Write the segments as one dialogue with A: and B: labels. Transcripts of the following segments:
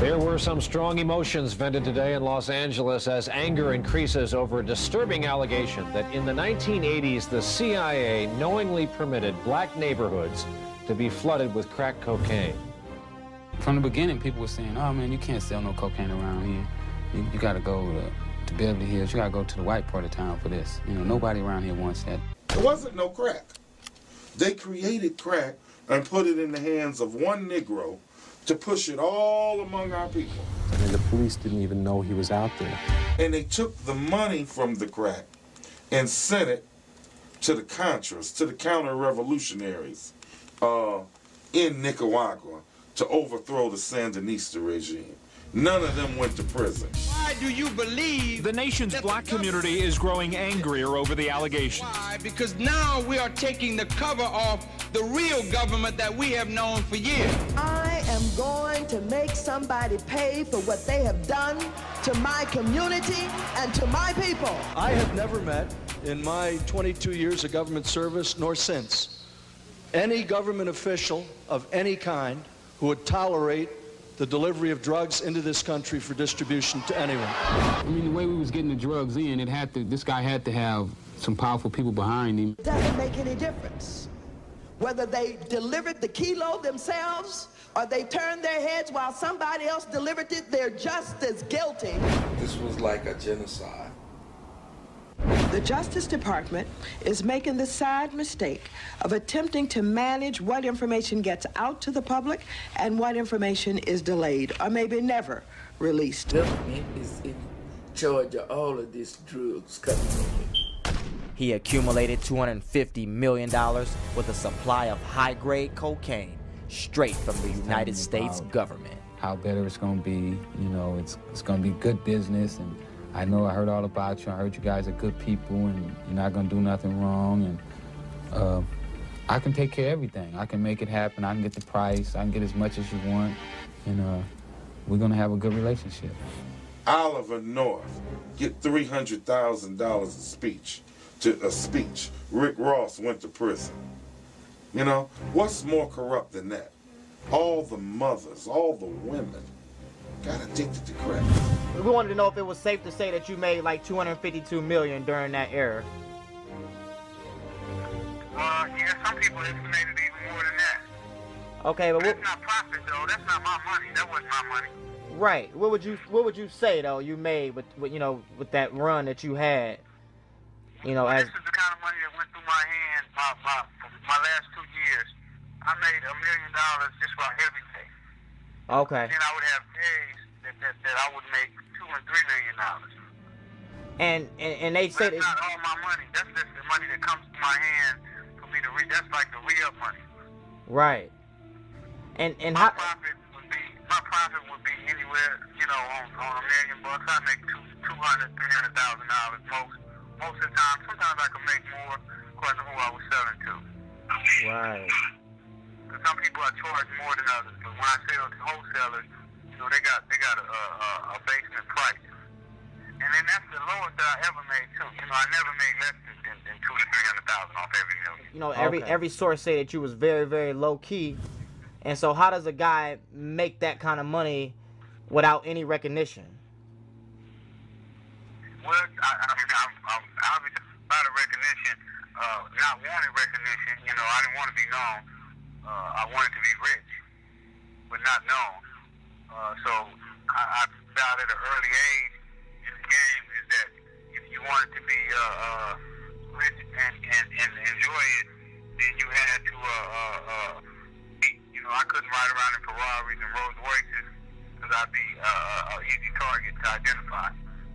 A: There were some strong emotions vented today in Los Angeles as anger increases over a disturbing allegation that in the 1980s, the CIA knowingly permitted black neighborhoods to be flooded with crack cocaine.
B: From the beginning, people were saying, oh, man, you can't sell no cocaine around here. You got to go to Beverly Hills. You got to go to the white part of town for this. You know, nobody around here wants that.
C: There wasn't no crack. They created crack and put it in the hands of one Negro to push it all among our people.
D: And the police didn't even know he was out there.
C: And they took the money from the crack and sent it to the Contras, to the counter-revolutionaries in Nicaragua to overthrow the Sandinista regime. None of them went to prison.
E: Why do you believe
F: the nation's black community is growing angrier over the allegations?
E: Why? Because now we are taking the cover off the real government that we have known for years.
G: I am going to make somebody pay for what they have done to my community and to my people.
H: I have never met in my 22 years of government service, nor since, any government official of any kind who would tolerate the delivery of drugs into this country for distribution to anyone.
B: I mean, the way we was getting the drugs in, this guy had to have some powerful people behind him.
G: It doesn't make any difference whether they delivered the kilo themselves or they turned their heads while somebody else delivered it. They're just as guilty.
I: This was like a genocide.
G: The Justice Department is making the sad mistake of attempting to manage what information gets out to the public and what information is delayed or maybe never released.
I: The government is in charge of all of these drugs coming in.
J: He accumulated $250 million with a supply of high-grade cocaine straight from the United States government.
B: How better it's going to be, you know, it's going to be good business, and I know I heard all about you. I heard you guys are good people, and you're not going to do nothing wrong, and I can take care of everything. I can make it happen. I can get the price. I can get as much as you want, and we're going to have a good relationship.
C: Oliver North get $300,000 a speech. Rick Ross went to prison. You know, what's more corrupt than that? All the mothers, all the women got addicted to crack.
K: We wanted to know if it was safe to say that you made like $252 million during that era.
L: Yeah, some people estimated even more than that.
K: Okay, but
L: that's not profit though. That's not my money. That wasn't my money.
K: Right. What would you say though you made with you know with that run that you had? You know,
L: this is the kind of money that went through my hand. My last 2 years, I made $1 million just about every day.
K: Okay.
L: Then I would have days that I would make $2 and $3 million.
K: And they say
L: that's not all my money. That's just the money that comes to my hand for me to that's like the re-up money.
K: Right. And
L: my profit would be anywhere, you know, on $1 million bucks. I make $200,000, $300,000 most of the time. Sometimes I can make more according to who I was selling to.
K: Right.
L: Because some people are charged more than others. But when I sell to wholesalers, you know, they got a basement price. And then that's the lowest that I ever made too. You know, I never made less than $200,000 to $300,000 off every million.
K: You know, every source say that you was very, very low key. And so how does a guy make that kind of money without any recognition?
L: Well, I mean, I'm about a recognition, not wanting recognition. You know, I didn't want to be known. I wanted to be rich, but not known. So I found out at an early age in the game is that if you wanted to be rich and enjoy it, then you had to you know, I couldn't ride around in Ferraris and Rolls Royces because I'd be an easy target to identify.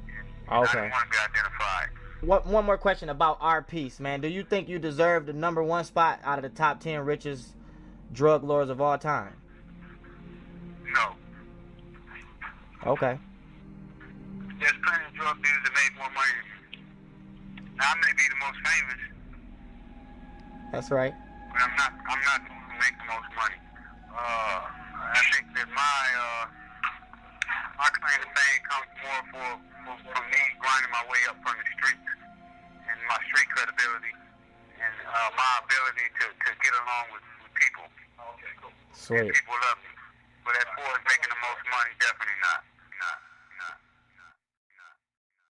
L: And
K: okay.
L: I didn't want to be identified.
K: One more question about our piece, man. Do you think you deserve the #1 spot out of the top 10 richest drug lords of all time?
L: No.
K: Okay.
L: There's plenty of drug dealers that make more money than you. Now, I may be the most famous.
K: That's right.
L: But I'm not the one who makes the most money. I think that my claim to fame comes more from me grinding my way up from the streets and my street credibility and my ability to get along with people.
K: Sweet.
L: And people love me. But as far as making the most money, definitely not.